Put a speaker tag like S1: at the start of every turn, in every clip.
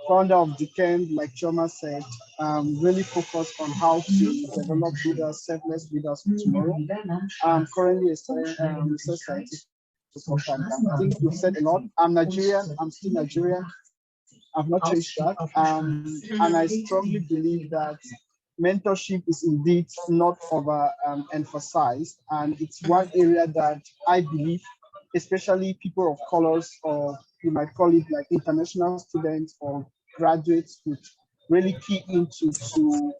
S1: founder of DEKEMP, like Choma said, really focus on how to develop leaders, selfless leaders for tomorrow. I'm currently a research scientist. I think you've said a lot. I'm Nigerian. I'm still Nigerian. I've not changed that. And I strongly believe that mentorship is indeed not over emphasized. And it's one area that I believe, especially people of colors, or you might call it like international students or graduates, would really key into to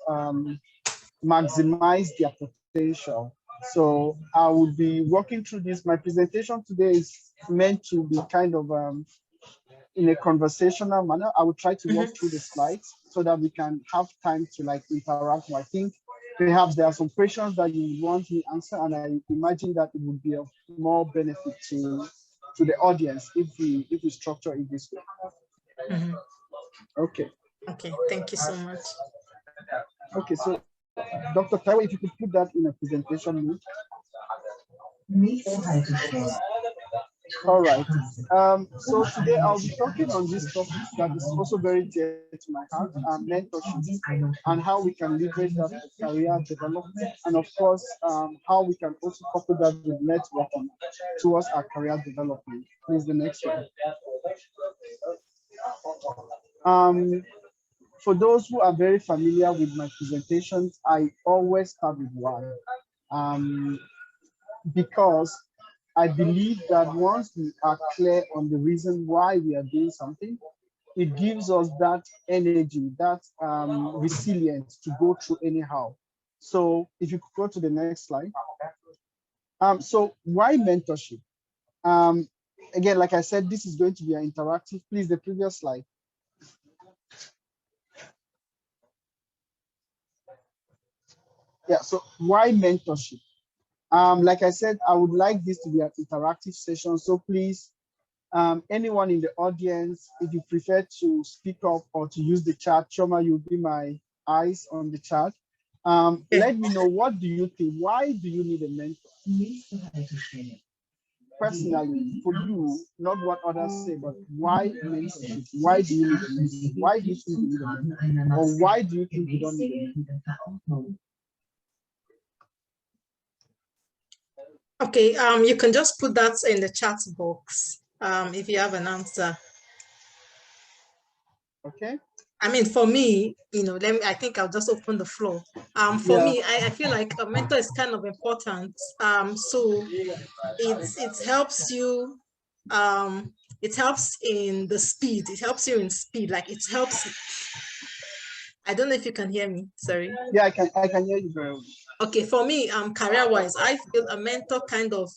S1: maximize their potential. So I will be walking through this. My presentation today is meant to be kind of in a conversational manner. I will try to walk through the slides so that we can have time to like interact. I think perhaps there are some questions that you want me to answer, and I imagine that it would be of more benefit to the audience if we structure it this way. Okay.
S2: Okay, thank you so much.
S1: Okay, so Dr. Taiwo, if you could put that in a presentation mode. All right. So today I'll be talking on this topic that is also very dear to my heart, mentorship, and how we can leverage that for career development, and of course, how we can also couple that with networking towards our career development. Please, the next one. For those who are very familiar with my presentations, I always start with why, because I believe that once we are clear on the reason why we are doing something, it gives us that energy, that resilience to go through anyhow. So if you could go to the next slide. So why mentorship? Again, like I said, this is going to be an interactive. Please, the previous slide. Yeah, so why mentorship? Like I said, I would like this to be an interactive session. So please, anyone in the audience, if you prefer to speak up or to use the chat, Choma, you'll be my eyes on the chat. Let me know, what do you think? Why do you need a mentor? Personally, for you, not what others say, but why mentorship? Why do you need a mentor? Why do you think you need a mentor? Or why do you think you don't need a mentor?
S2: Okay, you can just put that in the chat box if you have an answer.
S1: Okay.
S2: I mean, for me, you know, I think I'll just open the floor. For me, I feel like a mentor is kind of important. So it helps you, it helps in the speed. It helps you in speed. Like it helps. I don't know if you can hear me. Sorry.
S1: Yeah, I can hear you very well.
S2: Okay, for me, career-wise, I feel a mentor kind of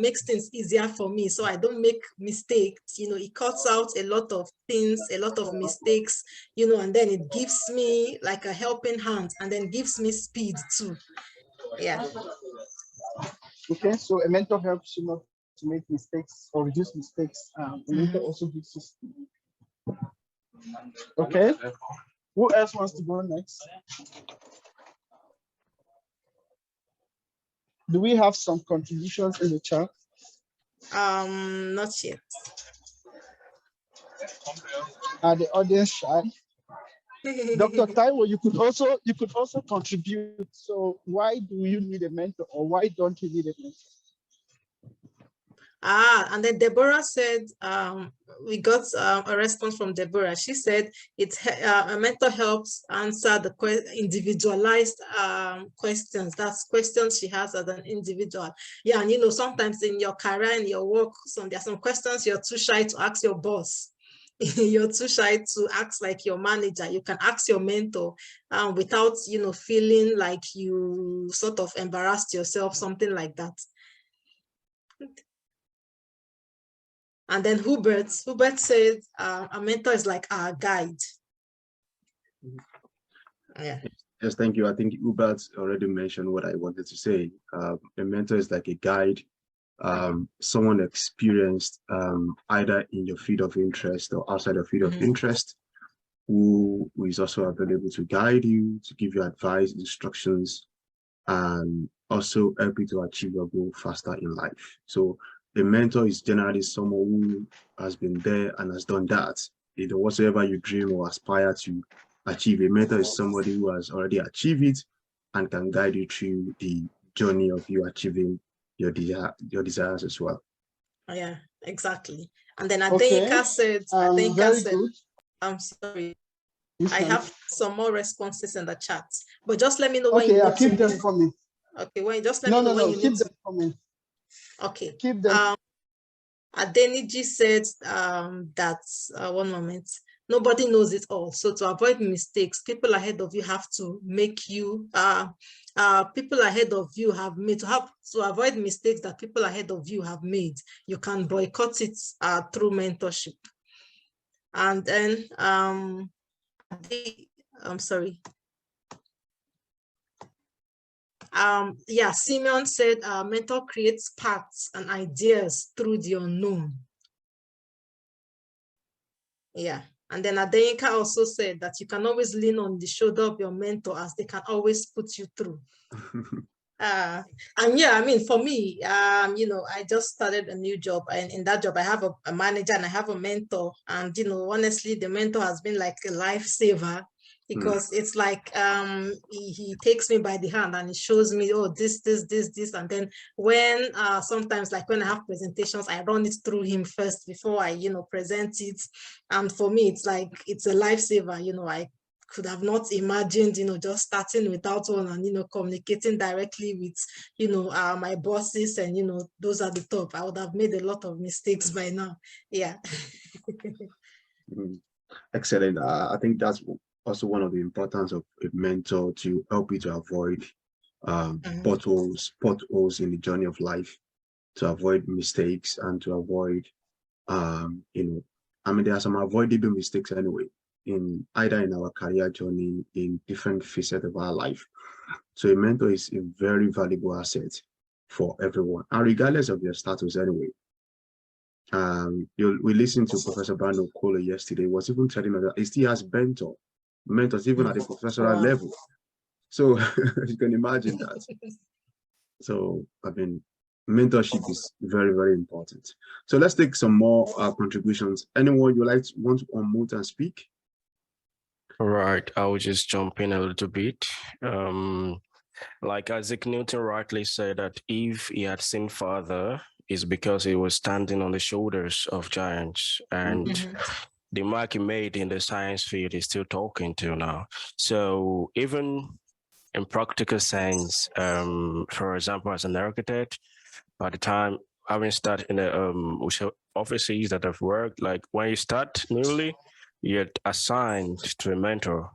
S2: makes things easier for me, so I don't make mistakes. You know, it cuts out a lot of things, a lot of mistakes. You know, and then it gives me like a helping hand, and then gives me speed too. Yeah.
S1: Okay, so a mentor helps you not to make mistakes or reduce mistakes. A mentor also gives you speed. Okay. Who else wants to go next? Do we have some contributions in the chat?
S2: Not yet.
S1: Are the audience shy? Dr. Taiwo, you could also contribute. So why do you need a mentor, or why don't you need a mentor?
S2: And then Deborah said, we got a response from Deborah. She said a mentor helps answer the individualized questions. That's questions she has as an individual. Yeah, and you know, sometimes in your career and your work, there are some questions you're too shy to ask your boss. You're too shy to ask like your manager. You can ask your mentor without, you know, feeling like you sort of embarrassed yourself, something like that. And then Hubert said, a mentor is like our guide. Yeah.
S3: Yes, thank you. I think Hubert already mentioned what I wanted to say. A mentor is like a guide, someone experienced either in your field of interest or outside your field of interest, who is also available to guide you, to give you advice, instructions, and also help you to achieve your goal faster in life. So a mentor is generally someone who has been there and has done that whatsoever you dream or aspire to achieve. A mentor is somebody who has already achieved it and can guide you through the journey of you achieving your desires as well.
S2: Yeah, exactly. And then Adenka said,
S1: good.
S2: I'm sorry, I have some more responses in the chat, but just let me know when
S1: okay,
S2: you
S1: I'll keep them coming.
S2: Okay, just let me know when you
S1: keep
S2: need
S1: them
S2: to.
S1: coming.
S2: Okay.
S1: Keep them.
S2: Adeniji said that, one moment, nobody knows it all. So to avoid mistakes, people ahead of you have to make you, people ahead of you have made, to avoid mistakes that people ahead of you have made, you can boycott it through mentorship. And then, I'm sorry. Yeah, Simeon said mentor creates paths and ideas through the unknown. Yeah, and then Adenka also said that you can always lean on the shoulder of your mentor, as they can always put you through. And yeah, I mean, for me, you know, I just started a new job, and in that job I have a manager and I have a mentor, and you know, honestly, the mentor has been like a lifesaver, because it's like he takes me by the hand and he shows me, oh, this, and then when sometimes, like when I have presentations, I run it through him first before I, you know, present it. And for me, it's like, it's a lifesaver. You know, I could have not imagined, you know, just starting without one and, you know, communicating directly with, you know, my bosses, and, you know, those at the top. I would have made a lot of mistakes by now. Yeah.
S3: Excellent. I think that's also one of the importance of a mentor, to help you to avoid potholes in the journey of life, to avoid mistakes, and to avoid, you know, I mean, there are some avoidable mistakes anyway, either in our career journey, in different facets of our life. So a mentor is a very valuable asset for everyone, and regardless of your status anyway. We listened to Professor Brando Kolo yesterday. He was even telling us that he still has mentors even at the professional level. So you can imagine that. So I mean, mentorship is very, very important. So let's take some more contributions. Anyone you want to unmute and speak?
S4: All right, I will just jump in a little bit. Like Isaac Newton rightly said, that if he had seen further, it's because he was standing on the shoulders of giants, and the mark he made in the science field is still talking to now. So even in practical sense, for example, as an architect, by the time having started in the offices that I've worked, like when you start newly, you're assigned to a mentor,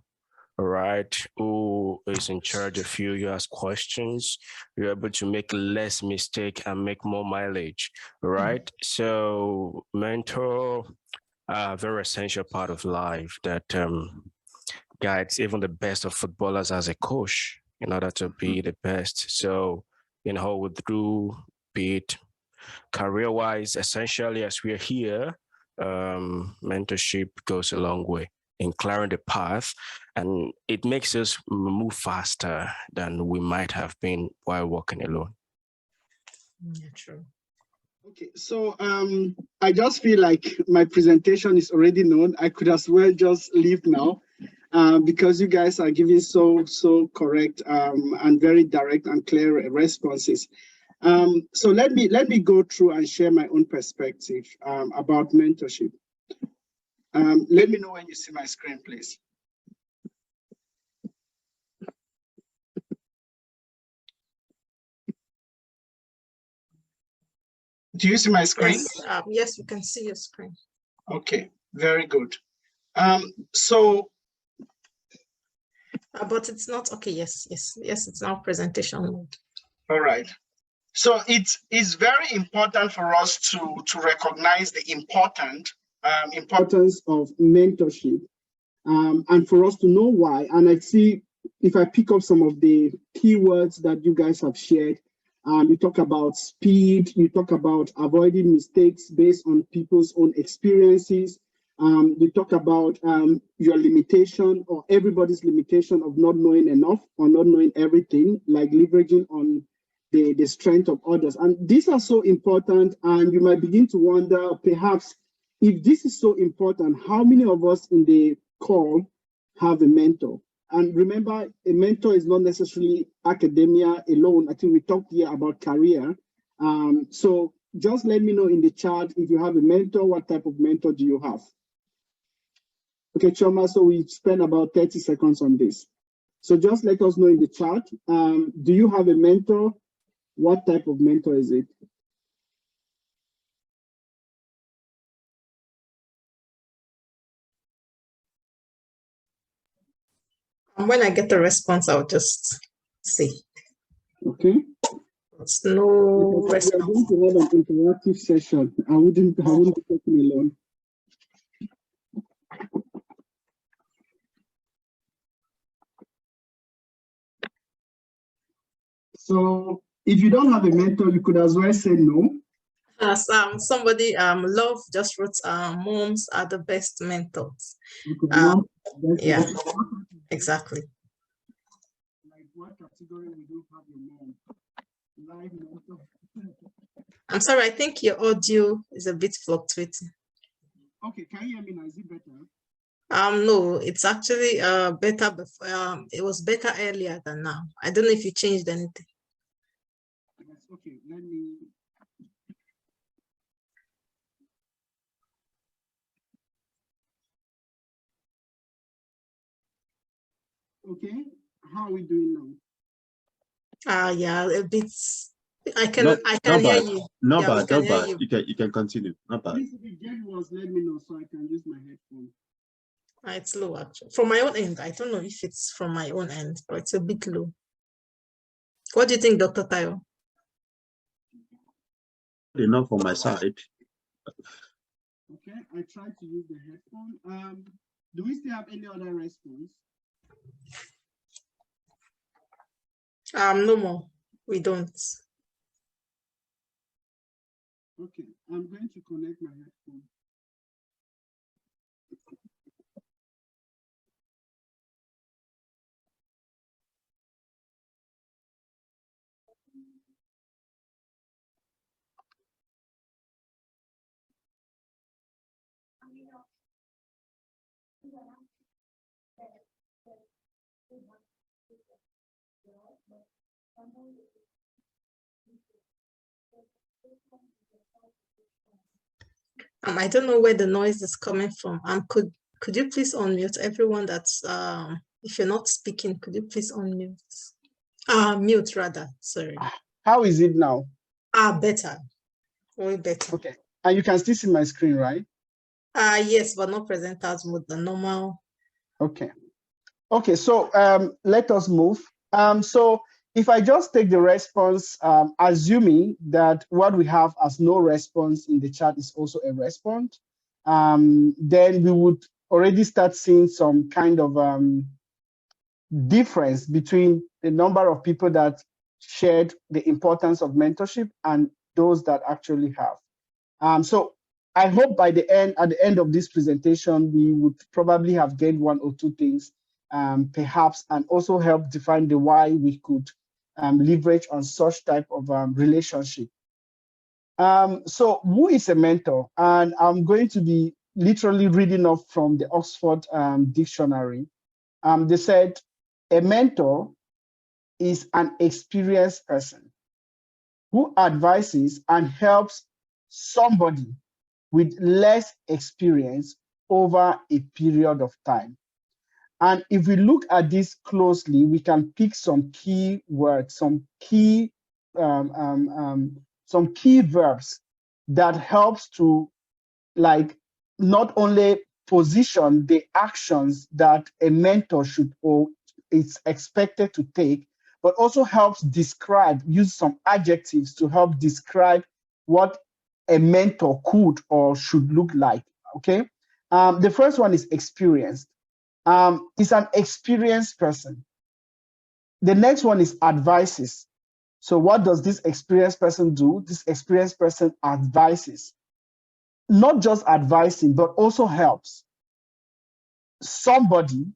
S4: right, who is in charge of you. You ask questions, you're able to make less mistake and make more mileage, right? So mentor, a very essential part of life that guides even the best of footballers as a coach in order to be the best. So, you know, through, be it career-wise, essentially, as we're here, mentorship goes a long way in clearing the path, and it makes us move faster than we might have been while walking alone.
S2: Yeah, true.
S1: Okay, so I just feel like my presentation is already known. I could as well just leave now, because you guys are giving so correct and very direct and clear responses. So let me go through and share my own perspective about mentorship. Let me know when you see my screen, please. Do you see my screen?
S2: Yes, yes, we can see your screen.
S1: Okay, very good.
S2: But it's not okay. Yes, it's now presentation mode.
S1: All right. So it's very important for us to recognize the importance of mentorship, and for us to know why. And I see, if I pick up some of the keywords that you guys have shared, you talk about speed, you talk about avoiding mistakes based on people's own experiences. You talk about your limitation, or everybody's limitation, of not knowing enough or not knowing everything, like leveraging on the strength of others. And these are so important, and you might begin to wonder, perhaps, if this is so important, how many of us in the call have a mentor? And remember, a mentor is not necessarily academia alone. I think we talked here about career. So just let me know in the chat if you have a mentor, what type of mentor do you have? Okay, Choma, so we spend about 30 seconds on this. So just let us know in the chat. Do you have a mentor? What type of mentor is it?
S2: And when I get a response, I'll just see.
S1: Okay.
S2: It's no
S1: We are
S2: response.
S1: going to have an interactive session. I wouldn't be talking alone. So if you don't have a mentor, you could as well say no.
S2: Somebody Love just wrote moms are the best mentors. Yeah, exactly.
S1: Like what category we do have your mom? Live mentor.
S2: I'm sorry, I think your audio is a bit fluctuating.
S1: Okay, can you hear me now? Is it better?
S2: No, it's actually better before. It was better earlier than now. I don't know if you changed anything.
S1: Yes, okay, let me. Okay, how are we doing now?
S2: Yeah, a bit. I can hear you.
S3: Not
S2: Yeah, we
S3: bad,
S2: can
S3: not
S2: hear
S3: bad.
S2: you.
S3: You can continue. Not bad.
S1: Please, if you get was, let me know so I can use my headphone.
S2: It's low actually. From my own end, I don't know if it's from my own end, but it's a bit low. What do you think, Dr. Tayo?
S3: Enough on my side.
S1: Okay, I tried to use the headphone. Do we still have any other response?
S2: No more. We don't.
S1: Okay, I'm going to connect my headphone.
S2: I don't know where the noise is coming from. Could you please unmute everyone that's if you're not speaking, could you please unmute? Mute rather, sorry.
S1: How is it now?
S2: Better. Way better.
S1: Okay. And you can still see my screen, right?
S2: Yes, but not presenters mode, the normal.
S1: Okay. Okay, so let us move. So if I just take the response, assuming that what we have as no response in the chat is also a response, then we would already start seeing some kind of difference between the number of people that shared the importance of mentorship and those that actually have. So I hope at the end of this presentation, we would probably have gained one or two things, perhaps, and also help define the why we could leverage on such type of relationship. So who is a mentor? And I'm going to be literally reading off from the Oxford Dictionary. They said, a mentor is an experienced person who advises and helps somebody with less experience over a period of time. And if we look at this closely, we can pick some key words, some key verbs that helps to like not only position the actions that a mentor should or is expected to take, but also helps describe, use some adjectives to help describe what a mentor could or should look like, okay? The first one is experienced. It's an experienced person. The next one is advises. So what does this experienced person do? This experienced person advises. Not just advising, but also helps somebody,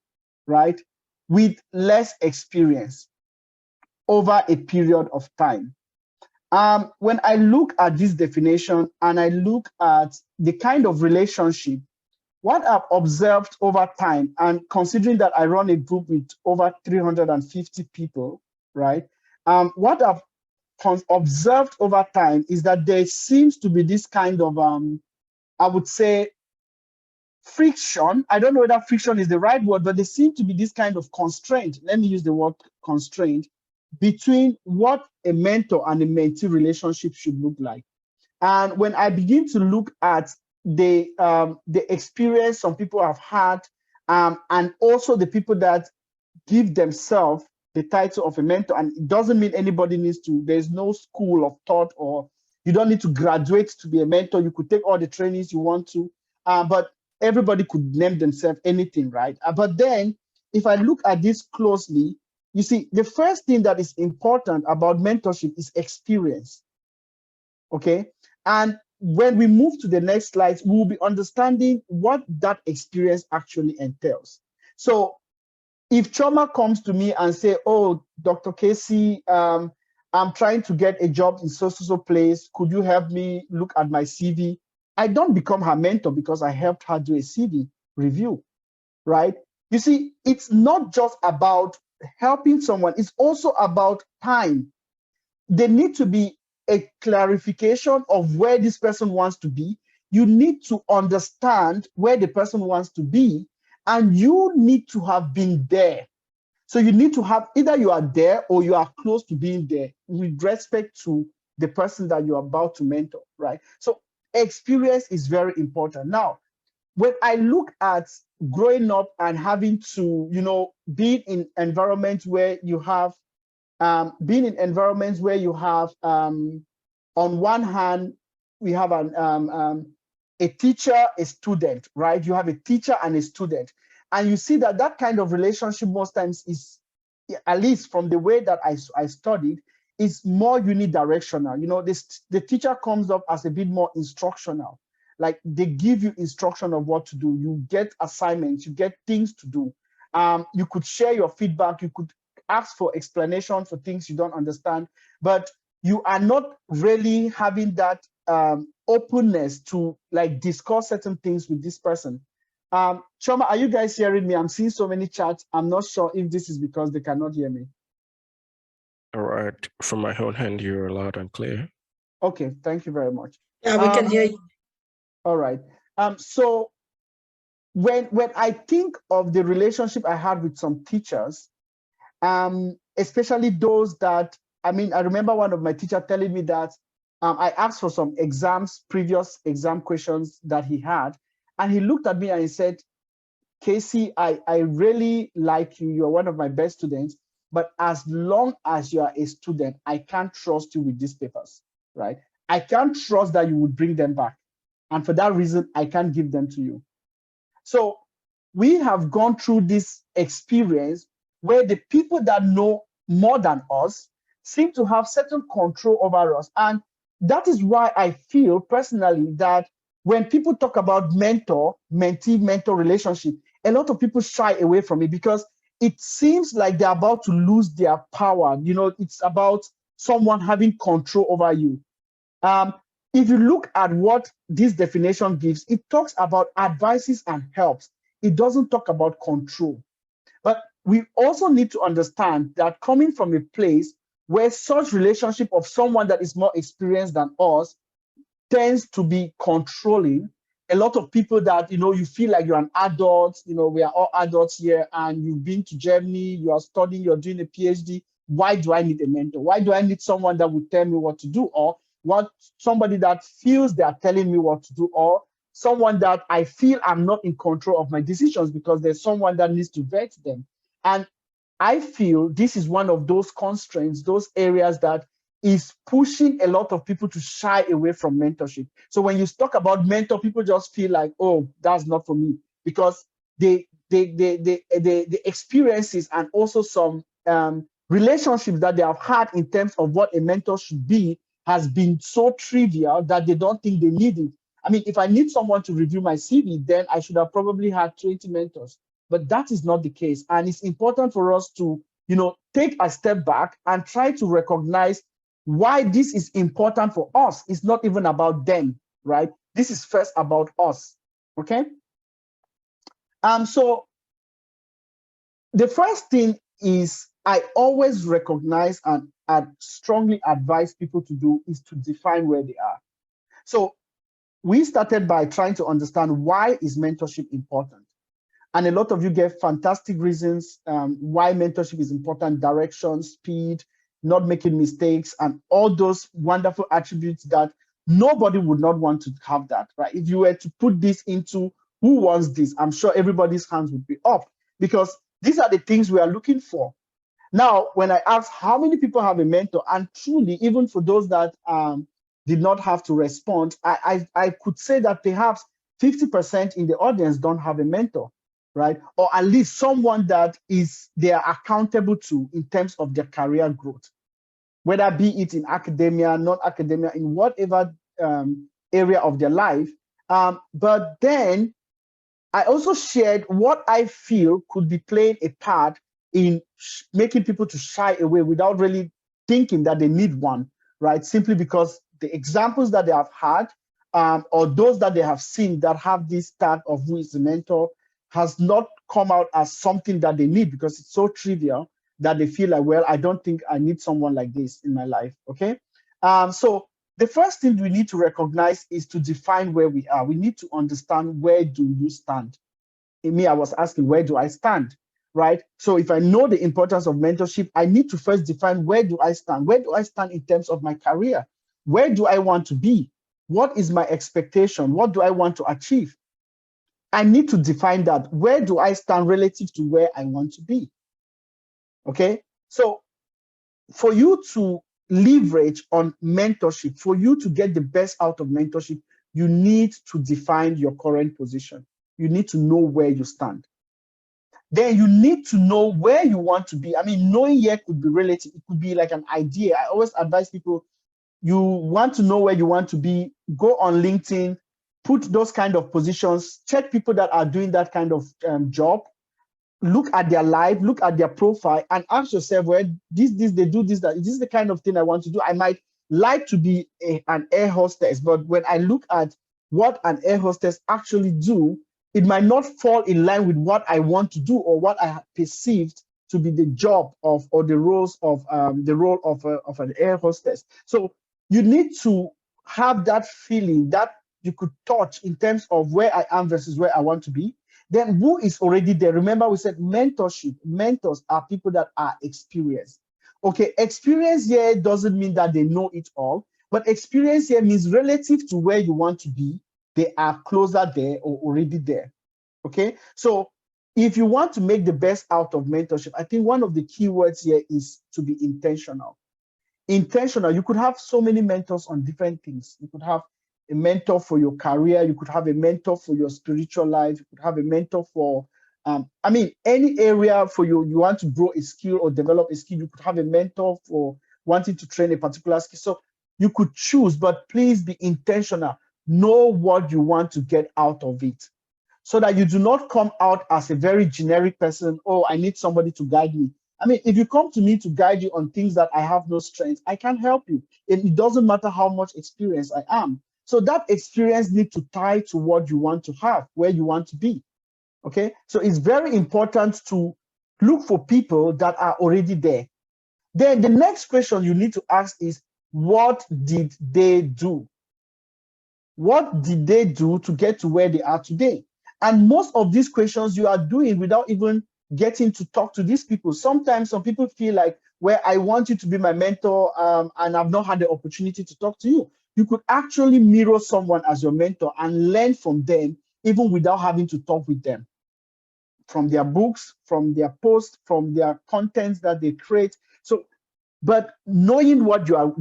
S1: right, with less experience over a period of time. When I look at this definition and I look at the kind of relationship, what I've observed over time, and considering that I run a group with over 350 people, right? What I've observed over time is that there seems to be this kind of, I would say, friction. I don't know whether friction is the right word, but there seems to be this kind of constraint. Let me use the word constraint between what a mentor and a mentee relationship should look like. And when I begin to look at the experience some people have had, and also the people that give themselves the title of a mentor, and it doesn't mean anybody needs to, there's no school of thought, or you don't need to graduate to be a mentor. You could take all the trainings you want to, but everybody could name themselves anything, right? But then if I look at this closely, you see, the first thing that is important about mentorship is experience, okay? And when we move to the next slide, we'll be understanding what that experience actually entails. So if Choma comes to me and say, oh, Dr. Casey, I'm trying to get a job in so place, could you help me look at my CV? I don't become her mentor because I helped her do a CV review, right? You see, it's not just about helping someone, it's also about time. There need to be a clarification of where this person wants to be. You need to understand where the person wants to be, and you need to have been there. So you need to have, either you are there or you are close to being there with respect to the person that you're about to mentor, right? So experience is very important. Now, when I look at growing up and having to, you know, be in environments where you have, on one hand, we have a teacher, a student, right? You have a teacher and a student. And you see that that kind of relationship most times is, at least from the way that I studied, is more unidirectional. You know, the teacher comes up as a bit more instructional. Like they give you instruction of what to do. You get assignments, you get things to do. You could share your feedback. You could ask for explanation for things you don't understand, but you are not really having that openness to like discuss certain things with this person. Choma, are you guys hearing me? I'm seeing so many chats. I'm not sure if this is because they cannot hear me.
S4: All right. From my own hand, you're loud and clear.
S1: Okay, thank you very much.
S2: Yeah, we can hear you.
S1: All right. So when I think of the relationship I had with some teachers, especially those that, I mean, I remember one of my teachers telling me that I asked for some previous exam questions that he had, and he looked at me and he said, Casey, I really like you. You're one of my best students, but as long as you are a student, I can't trust you with these papers, right? I can't trust that you would bring them back. And for that reason, I can't give them to you. So we have gone through this experience where the people that know more than us seem to have certain control over us. And that is why I feel personally that when people talk about mentee-mentor relationship, a lot of people shy away from it because it seems like they're about to lose their power. You know, it's about someone having control over you. If you look at what this definition gives, it talks about advices and helps. It doesn't talk about control. But we also need to understand that coming from a place where such relationship of someone that is more experienced than us tends to be controlling, a lot of people that, you know, you feel like you're an adult, you know, we are all adults here, and you've been to Germany, you are studying, you're doing a PhD. Why do I need a mentor? Why do I need someone that will tell me what to do? Or somebody that feels they are telling me what to do, or someone that I feel I'm not in control of my decisions because there's someone that needs to vet them. And I feel this is one of those constraints, those areas that is pushing a lot of people to shy away from mentorship. So when you talk about mentor, people just feel like, oh, that's not for me, because the experiences and also some relationships that they have had in terms of what a mentor should be has been so trivial that they don't think they need it. I mean, if I need someone to review my CV, then I should have probably had 20 mentors. But that is not the case. And it's important for us to, you know, take a step back and try to recognize why this is important for us. It's not even about them, right? This is first about us, okay? So the first thing is I always recognize and strongly advise people to do is to define where they are. So we started by trying to understand why is mentorship important. And a lot of you gave fantastic reasons why mentorship is important: direction, speed, not making mistakes, and all those wonderful attributes that nobody would not want to have that, right? If you were to put this into who wants this, I'm sure everybody's hands would be up, because these are the things we are looking for. Now, when I ask how many people have a mentor, and truly, even for those that did not have to respond, I could say that perhaps 50% in the audience don't have a mentor, right? Or at least someone that they are accountable to in terms of their career growth, whether be it in academia, not academia, in whatever area of their life. But then I also shared what I feel could be playing a part in making people to shy away without really thinking that they need one, right? Simply because the examples that they have had or those that they have seen that have this tag of who is the mentor has not come out as something that they need, because it's so trivial that they feel like, well, I don't think I need someone like this in my life, okay? So the first thing we need to recognize is to define where we are. We need to understand, where do you stand? In me, I was asking, where do I stand, right? So if I know the importance of mentorship, I need to first define, where do I stand? Where do I stand in terms of my career? Where do I want to be? What is my expectation? What do I want to achieve? I need to define that. Where do I stand relative to where I want to be? Okay, so for you to leverage on mentorship, for you to get the best out of mentorship, you need to define your current position. You need to know where you stand. Then you need to know where you want to be. I mean, knowing here could be relative. It could be like an idea. I always advise people, you want to know where you want to be, go on LinkedIn, put those kind of positions, check people that are doing that kind of job, look at their life, look at their profile, and ask yourself, well, they do this, that. Is this the kind of thing I want to do? I might like to be an air hostess, but when I look at what an air hostess actually do, it might not fall in line with what I want to do or what I have perceived to be the job of, or the roles of the role of an air hostess. So you need to have that feeling that you could touch in terms of where I am versus where I want to be. Then who is already there? Remember, we said mentorship. Mentors are people that are experienced. Okay, experience here doesn't mean that they know it all, but experience here means relative to where you want to be, they are closer there or already there. Okay, so if you want to make the best out of mentorship, I think one of the key words here is to be intentional. Intentional. You could have so many mentors on different things. You could have a mentor for your career. You could have a mentor for your spiritual life. You could have a mentor for, I mean, any area for you want to grow a skill or develop a skill. You could have a mentor for wanting to train a particular skill. So you could choose, but please be intentional. Know what you want to get out of it, so that you do not come out as a very generic person. Oh, I need somebody to guide me. I mean, if you come to me to guide you on things that I have no strength, I can't help you. It doesn't matter how much experience I am. So that experience needs to tie to what you want to have, where you want to be. Okay, so it's very important to look for people that are already there. Then the next question you need to ask is, what did they do? What did they do to get to where they are today? And most of these questions you are doing without even getting to talk to these people. Sometimes some people feel like, well, I want you to be my mentor, and I've not had the opportunity to talk to you. You could actually mirror someone as your mentor and learn from them, even without having to talk with them. From their books, from their posts, from their contents that they create. So, but knowing what you are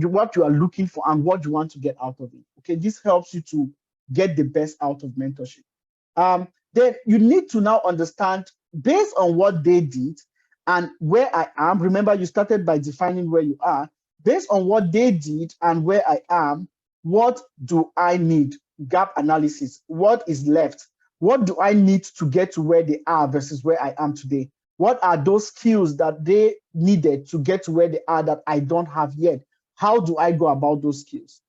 S1: looking for and what you want to get out of it. Okay, this helps you to get the best out of mentorship. Then you need to now understand, based on what they did and where I am. Remember, you started by defining where you are. Based on what they did and where I am, what do I need? Gap analysis. What is left? What do I need to get to where they are versus where I am today? What are those skills that they needed to get to where they are that I don't have yet? how do I go about those skills?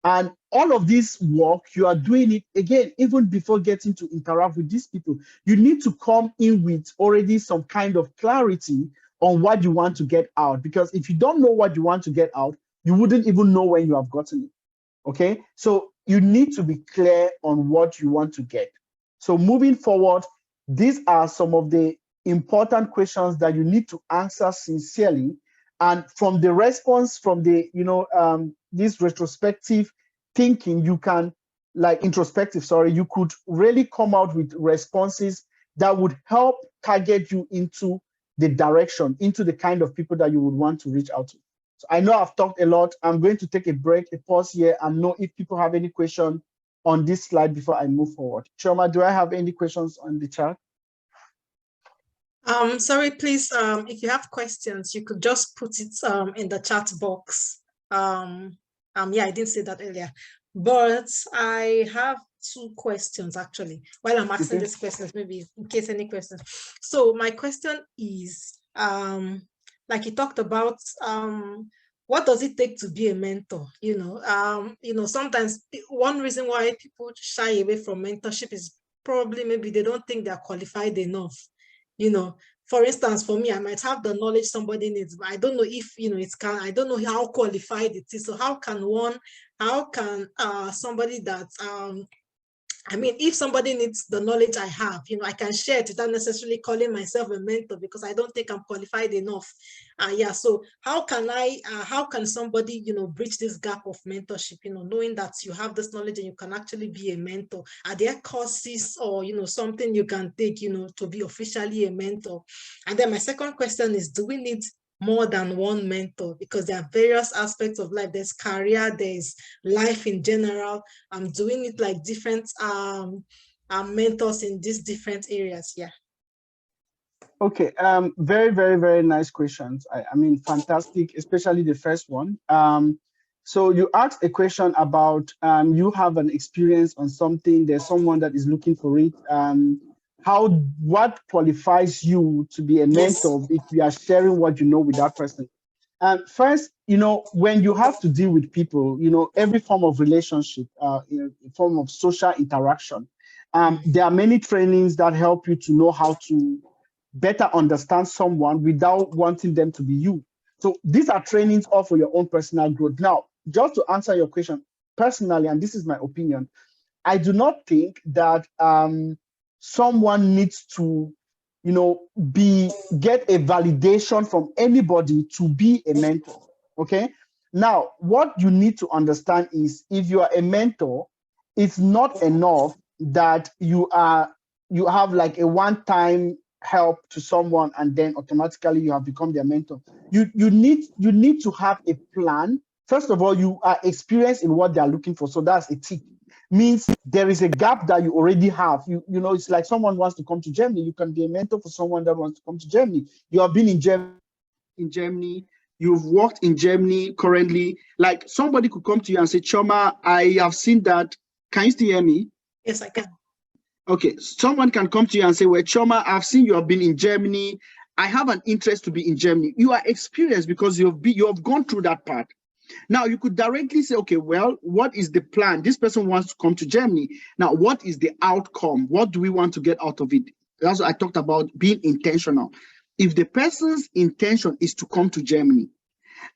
S1: And all of this work, you are doing it again, even before getting to interact with these people. You need to come in with already some kind of clarity on what you want to get out. Because if you don't know what you want to get out, you wouldn't even know when you have gotten it. Okay, so you need to be clear on what you want to get. So moving forward, these are some of the important questions that you need to answer sincerely. And from the response, from the, this retrospective thinking, you can, like introspective, sorry, you could really come out with responses that would help target you into the direction, into the kind of people that you would want to reach out to. So I know I've talked a lot. I'm going to take a break, a pause here, and know if people have any question on this slide before I move forward. Chioma, do I have any questions on the chat?
S2: Sorry, please, if you have questions, you could just put it in the chat box. Yeah, I didn't say that earlier, but I have 2 questions actually. While I'm asking these questions, maybe in case any questions. So my question is, like you talked about, what does it take to be a mentor? Sometimes one reason why people shy away from mentorship is probably maybe they don't think they're qualified enough. For instance, for me, I might have the knowledge somebody needs, but I don't know if, I don't know how qualified it is. So how can somebody that, if somebody needs the knowledge I have, I can share it without necessarily calling myself a mentor because I don't think I'm qualified enough. Yeah, so how can somebody, bridge this gap of mentorship, knowing that you have this knowledge and you can actually be a mentor? Are there courses or, something you can take, to be officially a mentor? And then my second question is, do we need more than one mentor? Because there are various aspects of life. There's career, there's life in general. I'm doing it like different mentors in these different areas. Yeah.
S1: Okay. Very, very, very nice questions. I mean, fantastic, especially the first one. So you asked a question about you have an experience on something. There's someone that is looking for it. What qualifies you to be a mentor? Yes. If you are sharing what you know with that person. First, when you have to deal with people, every form of relationship, form of social interaction, there are many trainings that help you to know how to better understand someone without wanting them to be you. So these are trainings all for your own personal growth. Now, just to answer your question personally, and this is my opinion, I do not think that someone needs to, get a validation from anybody to be a mentor. Okay. Now, what you need to understand is if you are a mentor, it's not enough that you have like a one-time help to someone and then automatically you have become their mentor. You need to have a plan. First of all, you are experienced in what they are looking for. So that's a tick. Means there is a gap that you already have. It's like someone wants to come to Germany. You can be a mentor for someone that wants to come to Germany. You have been in Germany. You've worked in Germany currently. Like somebody could come to you and say, Choma, I have seen that. Can you still hear me?
S2: Yes, I can.
S1: Okay, someone can come to you and say, well, Choma, I've seen you have been in Germany. I have an interest to be in Germany. You are experienced because you have gone through that part. Now, you could directly say, okay, well, what is the plan? This person wants to come to Germany. Now, what is the outcome? What do we want to get out of it? That's what I talked about, being intentional. If the person's intention is to come to Germany,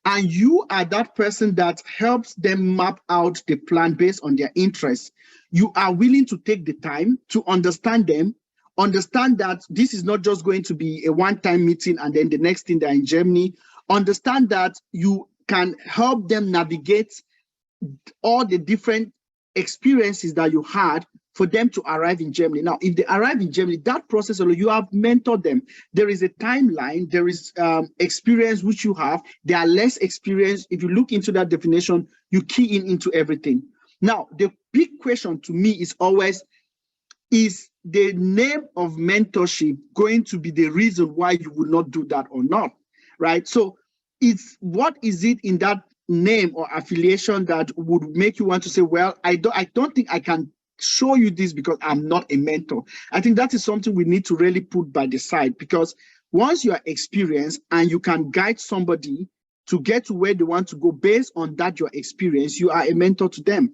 S1: and you are that person that helps them map out the plan based on their interests, you are willing to take the time to understand them, understand that this is not just going to be a one-time meeting and then the next thing they're in Germany, understand that you can help them navigate all the different experiences that you had for them to arrive in Germany. Now, if they arrive in Germany, that process, you have mentored them. There is a timeline, there is experience which you have. They are less experienced. If you look into that definition, you key into everything. Now, the big question to me is always, is the name of mentorship going to be the reason why you would not do that or not, right? So what is it in that name or affiliation that would make you want to say, well, I don't think I can show you this because I'm not a mentor. I think that is something we need to really put by the side, because once you are experienced and you can guide somebody to get to where they want to go based on that your experience, you are a mentor to them.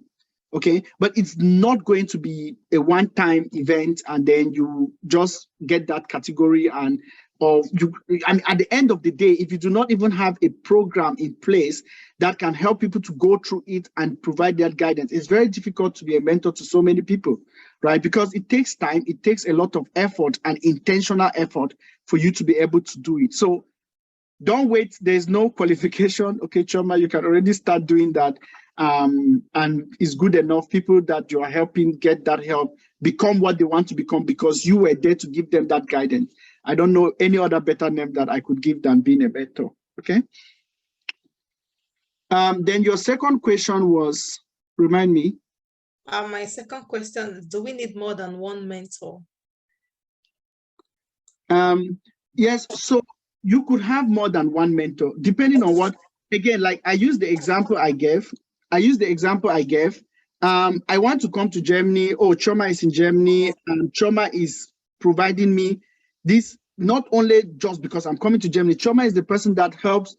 S1: Okay, but it's not going to be a one-time event and then you just get that category and at the end of the day, if you do not even have a program in place that can help people to go through it and provide that guidance, it's very difficult to be a mentor to so many people, right? Because it takes time, it takes a lot of effort and intentional effort for you to be able to do it. So don't wait, there's no qualification. Okay, Choma, you can already start doing that. And it's good enough. People that you are helping get that help become what they want to become because you were there to give them that guidance. I don't know any other better name that I could give than being a mentor. Okay. Then your second question was, remind me.
S2: My second question is, do we need more than one mentor?
S1: Yes, so you could have more than one mentor, depending on what, again, like I used the example I gave. I want to come to Germany. Oh, Choma is in Germany, and Choma is providing me this, not only just because I'm coming to Germany. Choma is the person that helps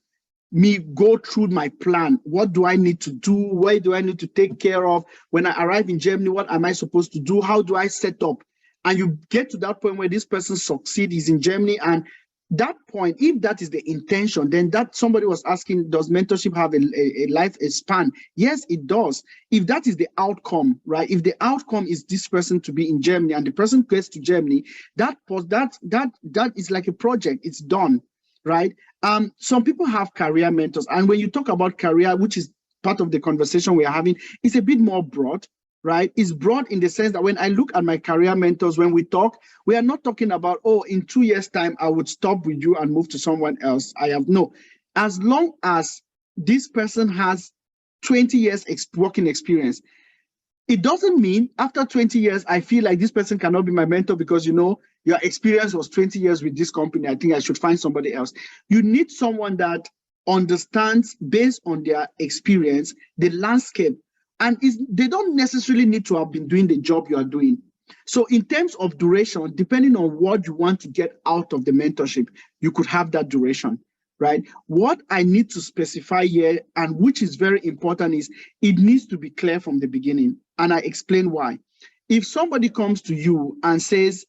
S1: me go through my plan. What do I need to do? Where do I need to take care of? When I arrive in Germany, what am I supposed to do? How do I set up? And you get to that point where this person succeeds, is in Germany, and that point, if that is the intention, then that somebody was asking, does mentorship have a life span? Yes, it does. If that is the outcome, right? If the outcome is this person to be in Germany and the person gets to Germany, that is like a project. It's done, right? Some people have career mentors, and when you talk about career, which is part of the conversation we are having, it's a bit more broad. Right? It's broad in the sense that when I look at my career mentors, when we talk, we are not talking about, oh, in 2 years' time, I would stop with you and move to someone else. No. As long as this person has 20 years working experience, it doesn't mean after 20 years, I feel like this person cannot be my mentor because, you know, your experience was 20 years with this company. I think I should find somebody else. You need someone that understands, based on their experience, the landscape. And they don't necessarily need to have been doing the job you are doing. So in terms of duration, depending on what you want to get out of the mentorship, you could have that duration, right? What I need to specify here, and which is very important, is it needs to be clear from the beginning. And I explain why. If somebody comes to you and says,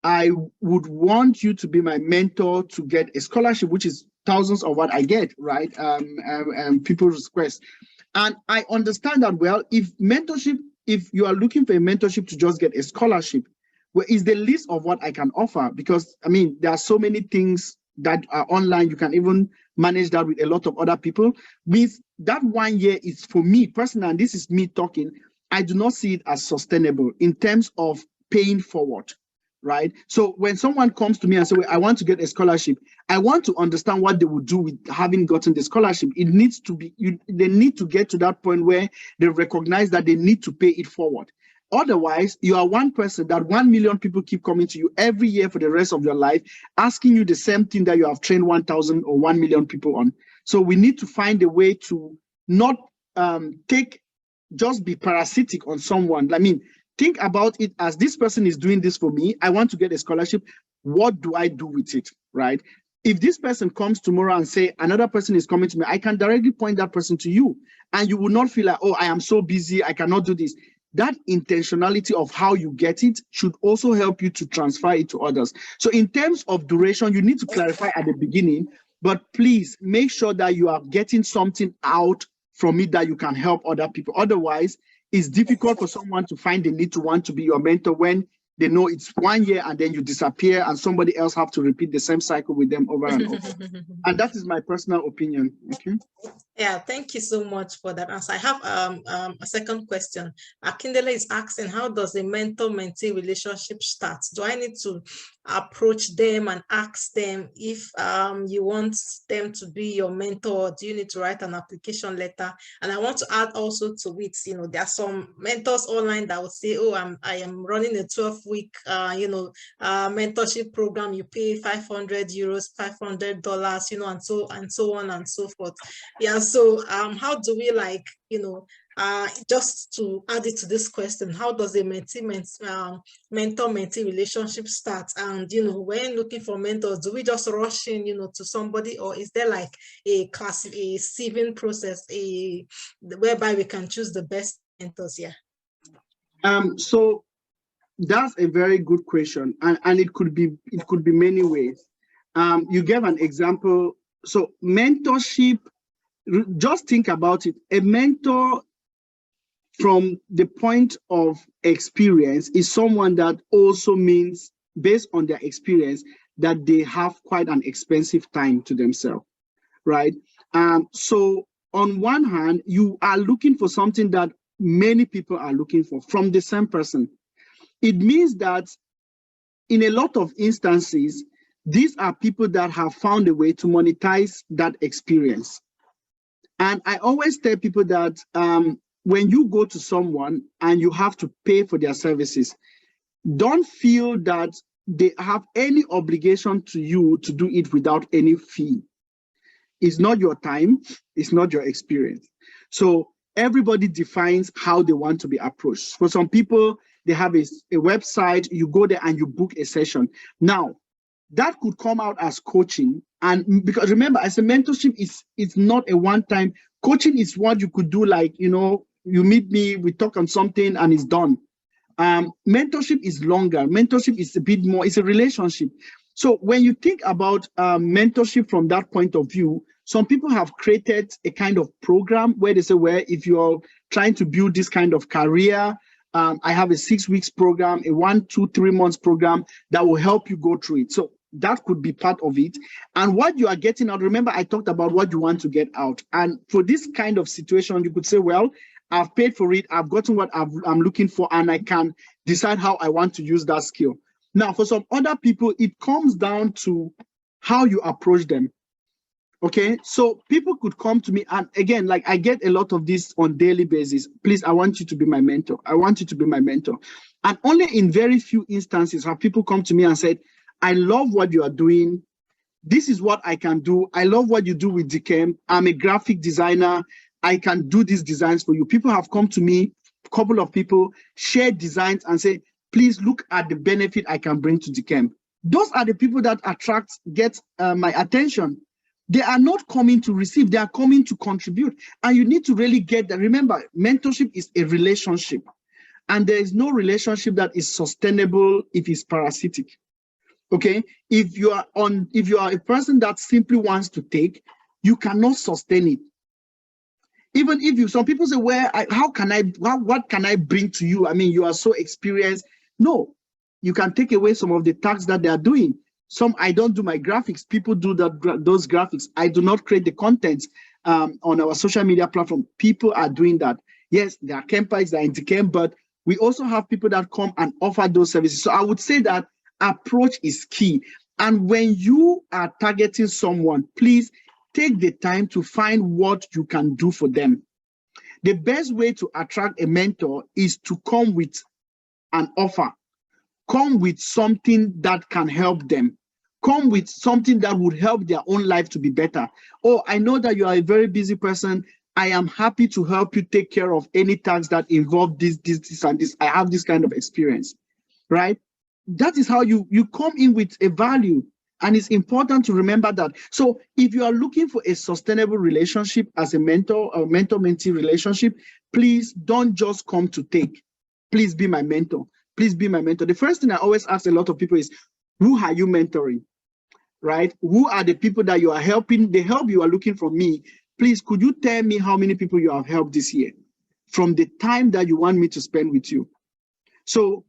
S1: I would want you to be my mentor to get a scholarship, which is thousands of what I get, right? People's requests. And I understand that well. If you are looking for a mentorship to just get a scholarship, well, is the list of what I can offer, because I mean, there are so many things that are online. You can even manage that with a lot of other people. With that 1 year is, for me personally, and this is me talking, I do not see it as sustainable in terms of paying forward. Right? So when someone comes to me and say, well, I want to get a scholarship, I want to understand what they would do with having gotten the scholarship. It needs to be, they need to get to that point where they recognize that they need to pay it forward. Otherwise, you are one person that 1 million people keep coming to you every year for the rest of your life, asking you the same thing that you have trained 1,000 or 1 million people on. So we need to find a way to not just be parasitic on someone. I mean, think about it as, this person is doing this for me. I want to get a scholarship. What do I do with it, right? If this person comes tomorrow and say, another person is coming to me, I can directly point that person to you. And you will not feel like, oh, I am so busy, I cannot do this. That intentionality of how you get it should also help you to transfer it to others. So in terms of duration, you need to clarify at the beginning, but please make sure that you are getting something out from it that you can help other people. Otherwise, it's difficult for someone to find the need to want to be your mentor when they know it's 1 year and then you disappear and somebody else have to repeat the same cycle with them over and over. And that is my personal opinion. Okay.
S2: Yeah, thank you so much for that answer. I have a second question. Akindele is asking, how does a mentor-mentee relationship start? Do I need to approach them and ask them if you want them to be your mentor? Do you need to write an application letter? And I want to add also to it, you know, there are some mentors online that will say, oh, I am running a 12-week, mentorship program. You pay €500, $500, you know, and so on and so forth. Yes. So how do we just to add it to this question, how does a mentor-mentee relationship start? And, when looking for mentors, do we just rush in, to somebody, or is there like a sieving process, whereby we can choose the best mentors here?
S1: So that's a very good question, and it could be many ways. You gave an example. So mentorship, just think about it. A mentor, from the point of experience, is someone that also means, based on their experience, that they have quite an expensive time to themselves, right? So on one hand, you are looking for something that many people are looking for from the same person. It means that in a lot of instances, these are people that have found a way to monetize that experience. And I always tell people that when you go to someone and you have to pay for their services, don't feel that they have any obligation to you to do it without any fee. It's not your time, it's not your experience. So everybody defines how they want to be approached. For some people, they have a website, you go there and you book a session. Now, that could come out as coaching. And because remember, as a mentorship, it's not a one-time. Coaching is what you could do, like, you meet me, we talk on something and it's done. Mentorship is longer. Mentorship is a bit more, it's a relationship. So when you think about mentorship from that point of view, some people have created a kind of program where they say, well, if you're trying to build this kind of career, I have a 6 weeks program, a 1, 2, 3 months program that will help you go through it. So that could be part of it. And what you are getting out, remember, I talked about what you want to get out. And for this kind of situation, you could say, well, I've paid for it, I've gotten what I'm looking for, and I can decide how I want to use that skill. Now, for some other people, it comes down to how you approach them. Okay, so people could come to me, and again, like, I get a lot of this on daily basis. Please, I want you to be my mentor. I want you to be my mentor. And only in very few instances have people come to me and said, I love what you are doing. This is what I can do. I love what you do with DEKEMP. I'm a graphic designer. I can do these designs for you. People have come to me, a couple of people, share designs and say, please look at the benefit I can bring to DEKEMP. Those are the people that get my attention. They are not coming to receive, they are coming to contribute. And you need to really get that. Remember, mentorship is a relationship. And there is no relationship that is sustainable if it's parasitic. Okay? If you are a person that simply wants to take, you cannot sustain it. Even if some people say, well, what can I bring to you? I mean, you are so experienced. No, you can take away some of the tasks that they are doing. I don't do my graphics. People do those graphics. I do not create the content on our social media platform. People are doing that. Yes, there are campers that are in DEKEMP, but we also have people that come and offer those services. So I would say that approach is key. And when you are targeting someone, please take the time to find what you can do for them. The best way to attract a mentor is to come with an offer. Come with something that can help them. Come with something that would help their own life to be better. Oh, I know that you are a very busy person. I am happy to help you take care of any tasks that involve this, and this. I have this kind of experience, right? That is how you come in with a value. And it's important to remember that. So if you are looking for a sustainable relationship as a mentor or mentor-mentee relationship, please don't just come to take. Please be my mentor. Please be my mentor. The first thing I always ask a lot of people is, who are you mentoring, right? Who are the people that you are helping? The help you are looking for me. Please, could you tell me how many people you have helped this year from the time that you want me to spend with you? So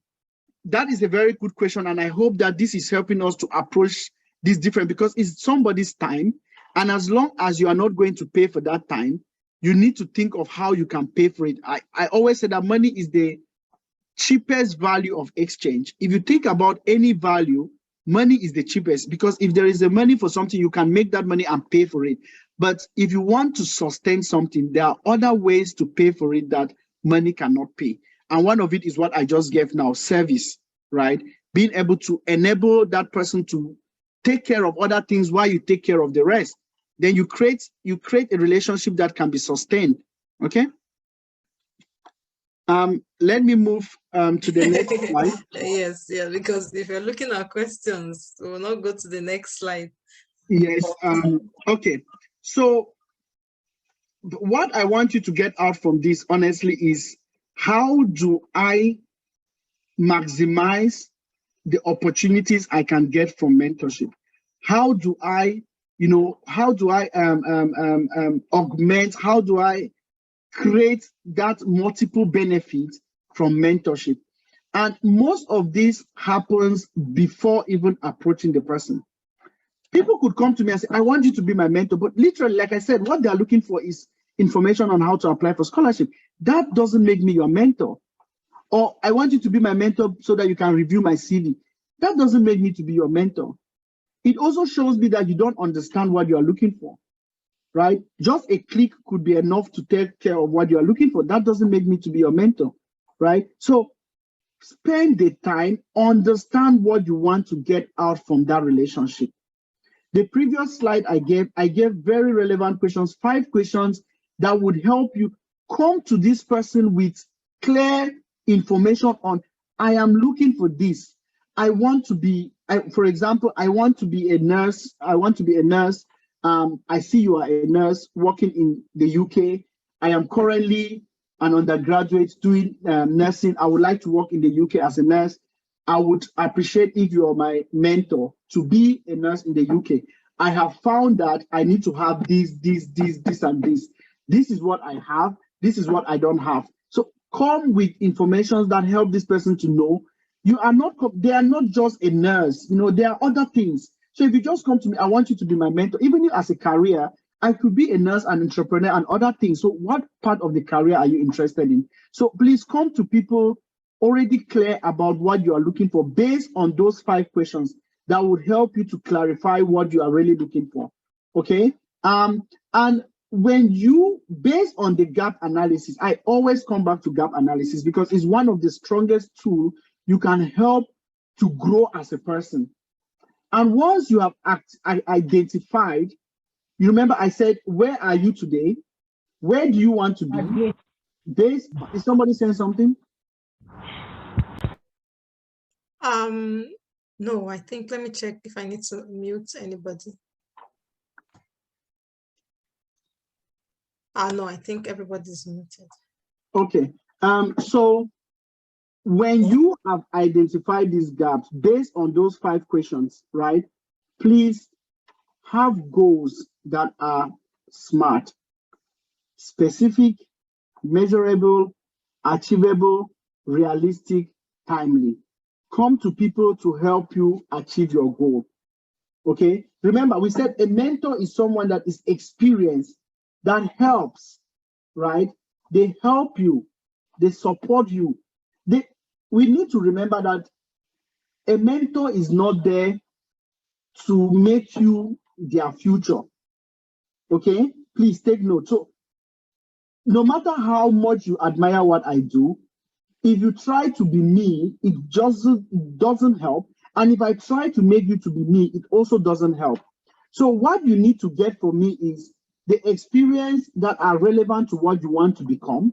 S1: that is a very good question. And I hope that this is helping us to approach this different, because it's somebody's time. And as long as you are not going to pay for that time, you need to think of how you can pay for it. I always say that money is the cheapest value of exchange. If you think about any value, money is the cheapest, because if there is a money for something, you can make that money and pay for it. But if you want to sustain something, there are other ways to pay for it that money cannot pay. And one of it is what I just gave now, service, right? Being able to enable that person to take care of other things while you take care of the rest. then you create a relationship that can be sustained. Okay. Let me move to the next slide.
S2: Yes, yeah, because if you're looking at questions, we will not go to the next slide.
S1: Yes. Okay. So what I want you to get out from this, honestly, is how do I maximize the opportunities I can get from mentorship? How do I, augment? How do I create that multiple benefit from mentorship? And most of this happens before even approaching the person. People could come to me and say, I want you to be my mentor. But literally, like I said, what they're looking for is information on how to apply for scholarship. That doesn't make me your mentor. Or I want you to be my mentor so that you can review my CV. That doesn't make me to be your mentor. It also shows me that you don't understand what you are looking for, right? Just a click could be enough to take care of what you are looking for. That doesn't make me to be your mentor, right? So spend the time, understand what you want to get out from that relationship. The previous slide I gave very relevant questions, 5 questions that would help you come to this person with clear information on, I am looking for this. I want to be, for example, I want to be a nurse. I want to be a nurse. I see you are a nurse working in the UK. I am currently an undergraduate doing nursing. I would like to work in the UK as a nurse. I would appreciate if you are my mentor to be a nurse in the UK. I have found that I need to have this, and this. This is what I have. This is what I don't have. So come with information that help this person to know they are not just a nurse. There are other things. So if you just come to me, I want you to be my mentor. Even as a career, I could be a nurse, an entrepreneur, and other things. So what part of the career are you interested in? So please come to people already clear about what you are looking for based on those 5 questions that would help you to clarify what you are really looking for. Okay. And when you, based on the gap analysis, I always come back to gap analysis because it's one of the strongest tools you can help to grow as a person. And once you have identified, you remember I said, where are you today? Where do you want to be? Is somebody saying something?
S2: No, I think, let me check if I need to mute anybody. No, I think everybody's muted.
S1: Okay. So when you have identified these gaps based on those 5 questions, right? Please have goals that are SMART, specific, measurable, achievable, realistic, timely. Come to people to help you achieve your goal. Okay. Remember, we said a mentor is someone that is experienced, that helps, right? They help you, they support you. We need to remember that a mentor is not there to make you their future. Okay, please take note. So no matter how much you admire what I do, if you try to be me, it just doesn't help. And if I try to make you to be me, it also doesn't help. So what you need to get from me is the experience that are relevant to what you want to become.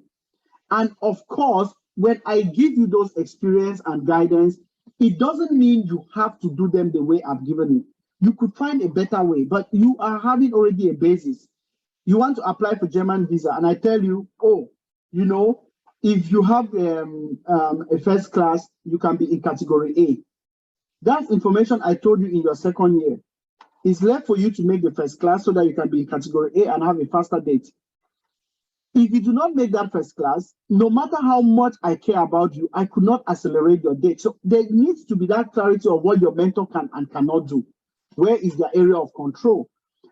S1: And of course, when I give you those experience and guidance, it doesn't mean you have to do them the way I've given you. You could find a better way, but you are having already a basis. You want to apply for German visa, and I tell you, if you have a first class, you can be in category A. That's information I told you in your second year. It's left for you to make the first class so that you can be in category A and have a faster date. If you do not make that first class, no matter how much I care about you, I could not accelerate your date. So there needs to be that clarity of what your mentor can and cannot do. Where is their area of control?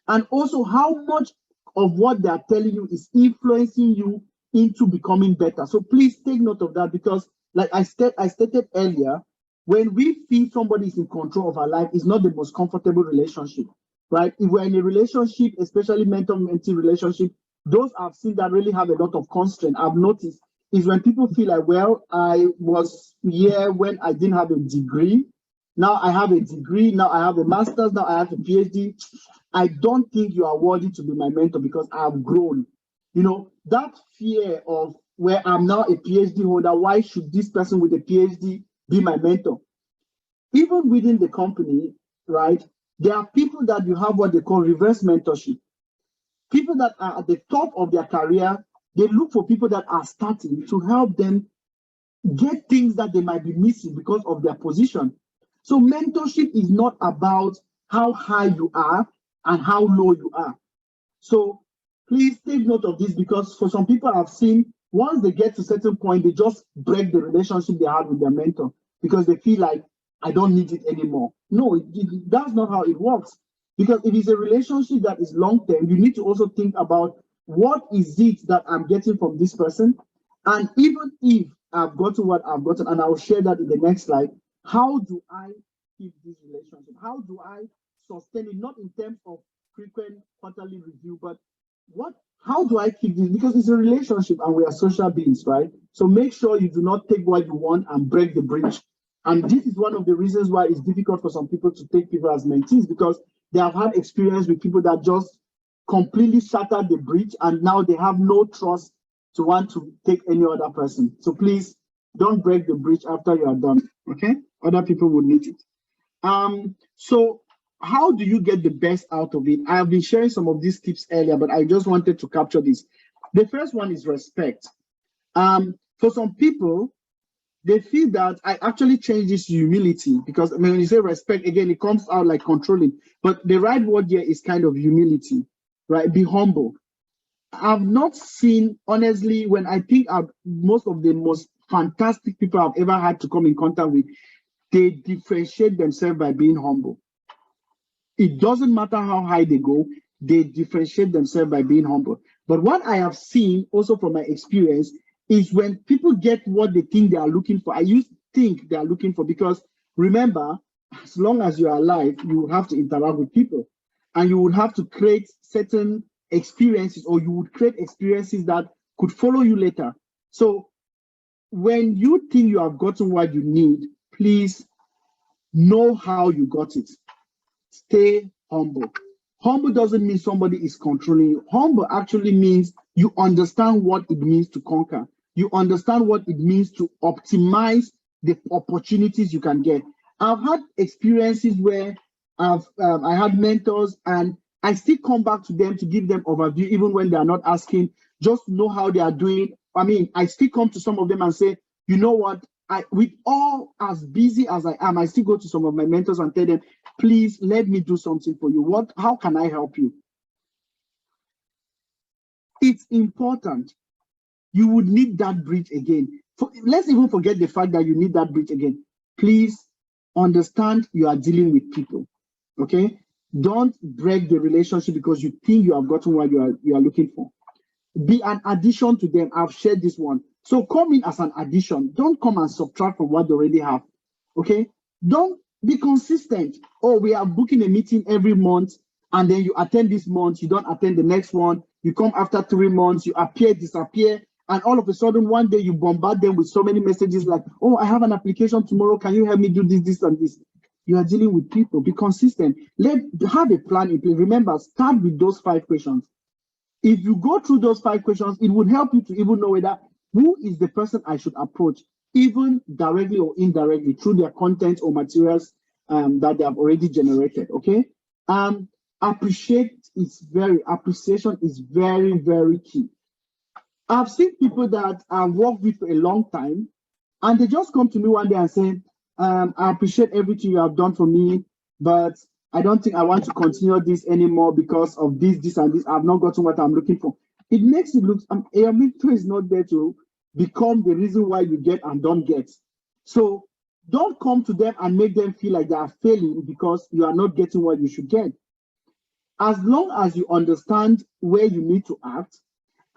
S1: And also how much of what they are telling you is influencing you into becoming better. So please take note of that, because like I stated earlier, when we feel somebody is in control of our life, it's not the most comfortable relationship, right? If we're in a relationship, especially mentor-mentee relationship, those I've seen that really have a lot of constraint, I've noticed, is when people feel like, well, I was here when I didn't have a degree. Now I have a degree, now I have a master's, now I have a PhD. I don't think you are worthy to be my mentor because I've grown. You know, that fear of where I'm now a PhD holder, why should this person with a PhD be my mentor? Even within the company, right, there are people that you have what they call reverse mentorship. People that are at the top of their career, they look for people that are starting to help them get things that they might be missing because of their position. So mentorship is not about how high you are and how low you are. So please take note of this, because for some people I've seen, once they get to a certain point, they just break the relationship they had with their mentor because they feel like, I don't need it anymore. No, that's not how it works. Because if it's a relationship that is long-term, you need to also think about what is it that I'm getting from this person. And even if I've gotten what I've gotten, and I'll share that in the next slide, how do I keep this relationship? How do I sustain it? Not in terms of frequent quarterly review, but how do I keep this? Because it's a relationship and we are social beings, right? So make sure you do not take what you want and break the bridge. And this is one of the reasons why it's difficult for some people to take people as mentees, because they have had experience with people that just completely shattered the bridge and now they have no trust to want to take any other person. So please don't break the bridge after you are done, okay? Other people will need it. So how do you get the best out of it? I have been sharing some of these tips earlier, but I just wanted to capture this. The first one is respect. For some people, they feel that I actually change this to humility, because I mean, when you say respect, again, it comes out like controlling, but the right word here is kind of humility, right? Be humble. I've not seen, honestly, when I think of most of the most fantastic people I've ever had to come in contact with, they differentiate themselves by being humble. It doesn't matter how high they go, they differentiate themselves by being humble. But what I have seen also from my experience is when people get what they think they are looking for, I used to think they are looking for, because remember, as long as you are alive, you will have to interact with people and you will have to create certain experiences, or you would create experiences that could follow you later. So when you think you have gotten what you need, please know how you got it. Stay humble. Humble doesn't mean somebody is controlling you. Humble actually means you understand what it means to conquer. You understand what it means to optimize the opportunities you can get. I've had experiences where I had mentors and I still come back to them to give them overview, even when they are not asking, just to know how they are doing. I mean, I still come to some of them and say, you know what, with all as busy as I am, I still go to some of my mentors and tell them, please let me do something for you. How can I help you? It's important. You would need that bridge again. Let's even forget the fact that you need that bridge again. Please understand you are dealing with people, okay? Don't break the relationship because you think you have gotten what you are looking for. Be an addition to them. I've shared this one. So come in as an addition. Don't come and subtract from what they already have, okay? Don't be consistent. Oh, we are booking a meeting every month, and then you attend this month, you don't attend the next one. You come after 3 months, you appear, disappear, and all of a sudden one day you bombard them with so many messages like, oh, I have an application tomorrow, can you help me do this, this, and this? You are dealing with people. Be consistent. Have a plan in place. Remember, start with those 5 questions. If you go through those 5 questions, it would help you to even know whether who is the person I should approach, even directly or indirectly through their content or materials that they have already generated. Okay. Appreciation is very, very key. I've seen people that I've worked with for a long time, and they just come to me one day and say, I appreciate everything you have done for me, but I don't think I want to continue this anymore because of this, this, and this. I've not gotten what I'm looking for. It makes it look, your mentor is not there to become the reason why you get and don't get. So don't come to them and make them feel like they are failing because you are not getting what you should get. As long as you understand where you need to act,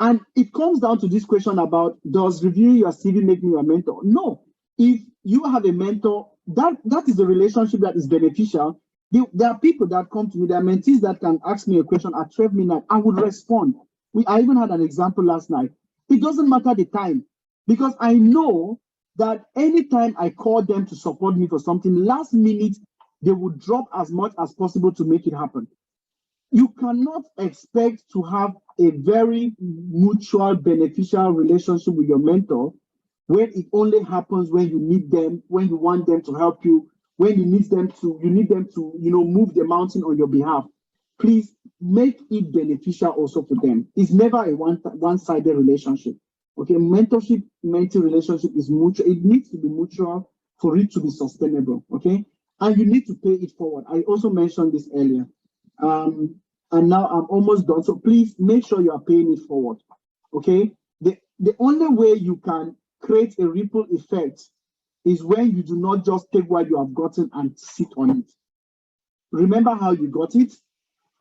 S1: and it comes down to this question about, does reviewing your CV make me your mentor? No. If you have a mentor, that is a relationship that is beneficial. There are people that come to me, there are mentees that can ask me a question at 12 midnight. I would respond. I even had an example last night. It doesn't matter the time, because I know that anytime I call them to support me for something, last minute, they would drop as much as possible to make it happen.
S5: you cannot expect to have a very mutual beneficial relationship with your mentor when it only happens when you need them, when you want them to help you, when you need them to, move the mountain on your behalf. Please make it beneficial also for them. It's never a one-sided relationship. Okay, mentorship-mentee relationship is mutual. It needs to be mutual for it to be sustainable. Okay, and you need to pay it forward. I also mentioned this earlier. And now I'm almost done. So please make sure you are paying it forward. Okay, the only way you can create a ripple effect is when you do not just take what you have gotten and sit on it. Remember how you got it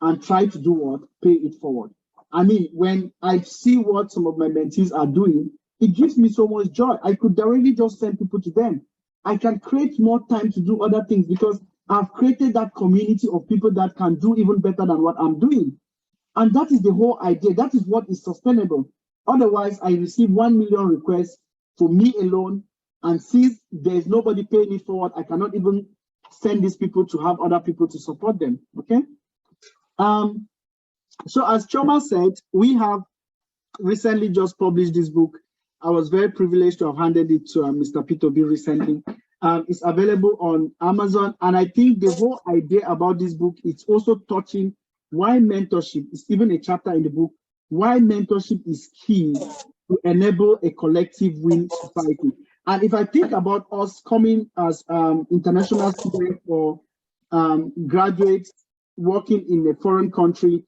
S5: and try to do what? Pay it forward. I mean, when I see what some of my mentees are doing, it gives me so much joy. I could directly just send people to them. I can create more time to do other things because I've created that community of people that can do even better than what I'm doing. And that is the whole idea. That is what is sustainable. Otherwise, I receive 1 million requests for me alone, and since there's nobody paying it forward, I cannot even send these people to have other people to support them. Okay. So as Choma said, we have recently just published this book. I was very privileged to have handed it to Mr. P2B recently. It's available on Amazon, and I think the whole idea about this book is also touching why mentorship is even a chapter in the book, why mentorship is key to enable a collective win society. And if I think about us coming as international students or graduates working in a foreign country,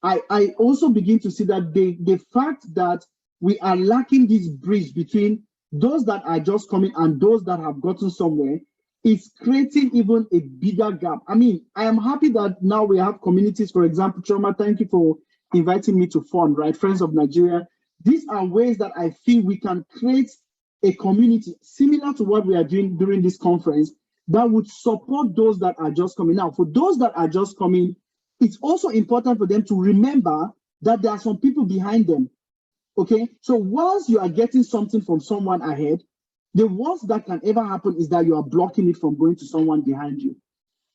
S5: I also begin to see that the fact that we are lacking this bridge between those that are just coming and those that have gotten somewhere is creating even a bigger gap. I mean, I am happy that now we have communities, for example, Choma, thank you for inviting me to FUN, right? Friends of Nigeria. These are ways that I feel we can create a community similar to what we are doing during this conference that would support those that are just coming. Now, for those that are just coming, it's also important for them to remember that there are some people behind them. Okay, so once you are getting something from someone ahead, the worst that can ever happen is that you are blocking it from going to someone behind you.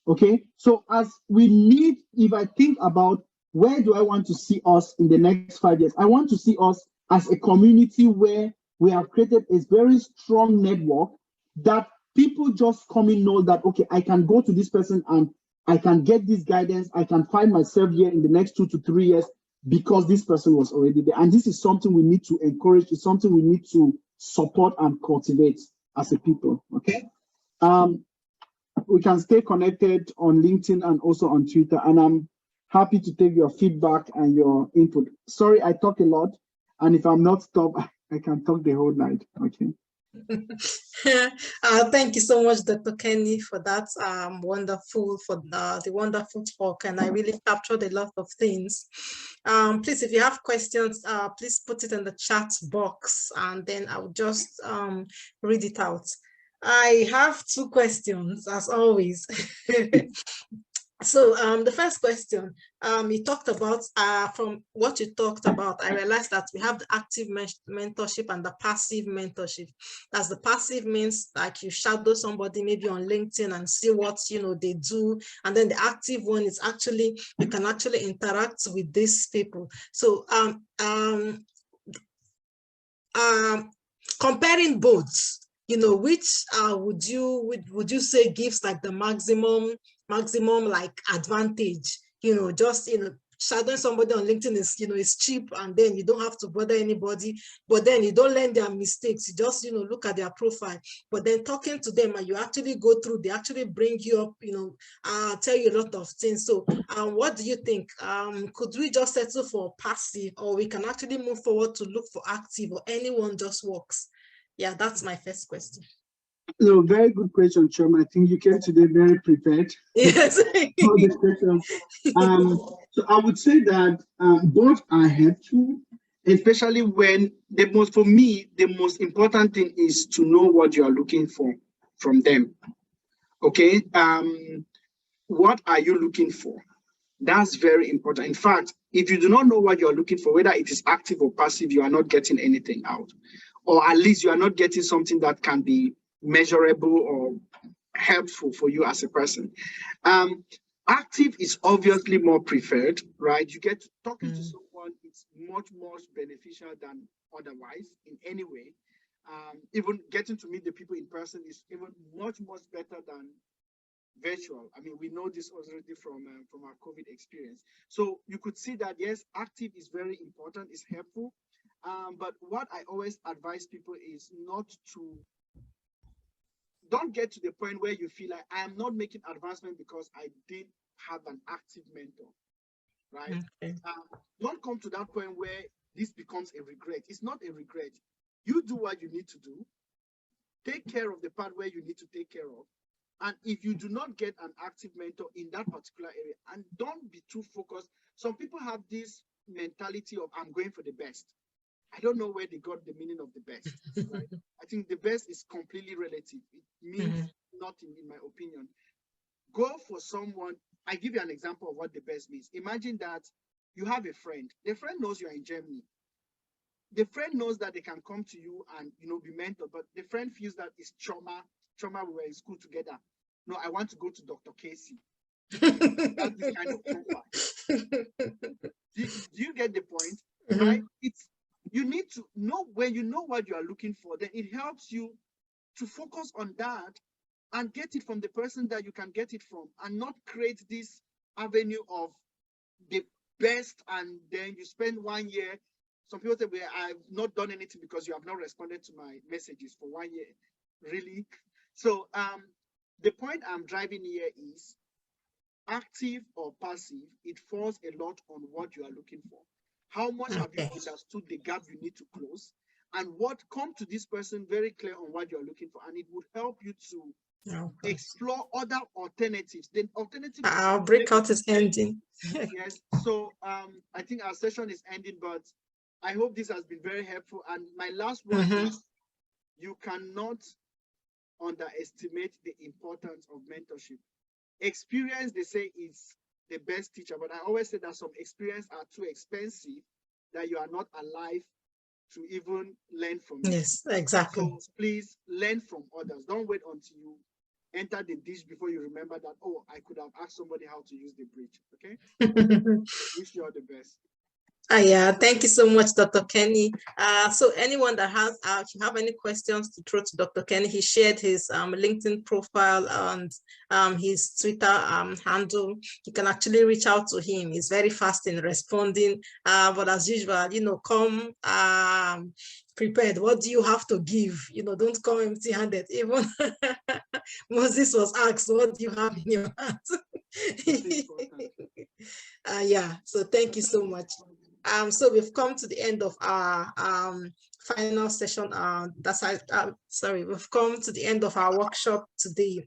S5: Okay, so as we need, if I think about where do I want to see us in the next 5 years, I want to see us as a community where we have created a very strong network that people just come in know that, okay, I can go to this person and I can get this guidance, I can find myself here in the next 2 to 3 years because this person was already there. And this is something we need to encourage, it's something we need to support and cultivate as a people, okay? We can stay connected on LinkedIn and also on Twitter, and I'm happy to take your feedback and your input. Sorry, I talk a lot, and if I'm not stopped, I can talk the whole night, okay?
S2: Thank you so much, Dr. Kenny, for that wonderful talk, and I really captured a lot of things. Please, if you have questions, please put it in the chat box, and then I'll just read it out. I have 2 questions, as always. So the first question, you talked about, from what you talked about, I realized that we have the active mentorship and the passive mentorship. As the passive means like you shadow somebody maybe on LinkedIn and see what they do, and then the active one is actually you can actually interact with these people. So comparing both, which would you say gives like the maximum like advantage? Just shadowing somebody on LinkedIn is is cheap, and then you don't have to bother anybody, but then you don't learn their mistakes, you just look at their profile. But then talking to them and you actually go through, they actually bring you up, tell you a lot of things. So what do you think? Could we just settle for passive, or we can actually move forward to look for active, or anyone just works? Yeah, that's my first question.
S5: No, very good question, Choma. I think you came today very prepared.
S2: Yes.
S5: For the questions. So I would say that both are helpful, especially when for me, the most important thing is to know what you are looking for from them. Okay. What are you looking for? That's very important. In fact, if you do not know what you're looking for, whether it is active or passive, you are not getting anything out. Or at least you are not getting something that can be measurable or helpful for you as a person. Active is obviously more preferred, right? You get talking to someone, it's much more beneficial than otherwise in any way. Even getting to meet the people in person is even much better than virtual. I mean, we know this already from our COVID experience. So you could see that, yes, active is very important, it's helpful. But what I always advise people is don't get to the point where you feel like I am not making advancement because I did have an active mentor, right?
S2: Okay.
S5: Don't come to that point where this becomes a regret. It's not a regret. You do what you need to do. Take care of the part where you need to take care of. And if you do not get an active mentor in that particular area, and don't be too focused. Some people have this mentality of, I'm going for the best. I don't know where they got the meaning of the best, right? I think the best is completely relative. It means nothing, in my opinion. Go for someone. I give you an example of what the best means. Imagine that you have a friend. The friend knows you're in Germany. The friend knows that they can come to you and, you know, be mentored, but the friend feels that it's trauma. We were in school together. No, I want to go to Dr. Casey. That's the kind of profile. Do you get the point? Right? You need to know, when you know what you are looking for, then it helps you to focus on that and get it from the person that you can get it from, and not create this avenue of the best, and then you spend 1 year. Some people say, well, I've not done anything because you have not responded to my messages for 1 year. Really? So the point I'm driving here is active or passive, it falls a lot on what you are looking for. How much have you understood the gap you need to close? And what, come to this person very clear on what you're looking for, and it would help you to explore other alternatives. Then alternative.
S2: Our breakout is ending.
S5: Yes. So I think our session is ending, but I hope this has been very helpful. And my last one is, you cannot underestimate the importance of mentorship. Experience, they say, is the best teacher, but I always say that some experience are too expensive, that you are not alive to even learn from it.
S2: Yes, exactly.
S5: So please learn from others. Don't wait until you enter the ditch before you remember that, oh, I could have asked somebody how to use the bridge. Okay. Wish you all the best.
S2: Yeah, thank you so much, Dr. Kenny. So anyone that has, if you have any questions to throw to Dr. Kenny, he shared his LinkedIn profile and his Twitter handle. You can actually reach out to him. He's very fast in responding. But as usual, you know, come prepared. What do you have to give? You know, don't come empty-handed. Even Moses was asked, what do you have in your hand? Yeah, so thank you so much. So we've come to the end of our final session. We've come to the end of our workshop today.